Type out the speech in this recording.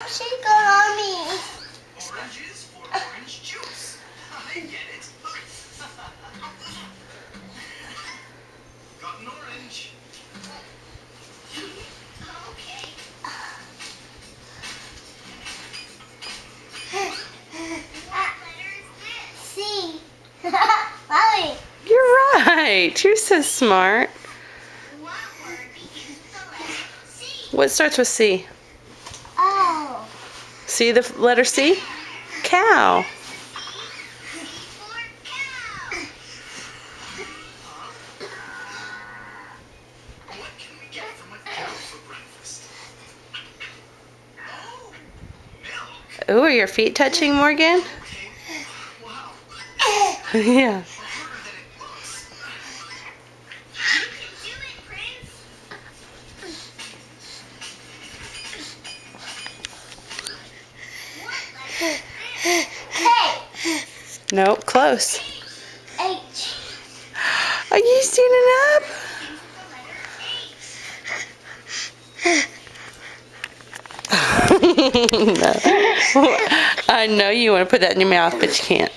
milkshake or mommy? Oranges for orange juice. I get it. Got an orange. Okay. C. Mommy. You're right. You're so smart. What word begins with the letter C? What starts with C? Oh. See the letter C? Cow. C for cow. What can we get from a cow for breakfast? Oh, milk. Oh, are your feet touching, Morgan? Okay. Wow. Yeah. Harder than it looks. You can do it, Prince. What letter is this? K. Nope, close. H. Are you standing up? Begins with the letter H. No. I know you want to put that in your mouth, but you can't.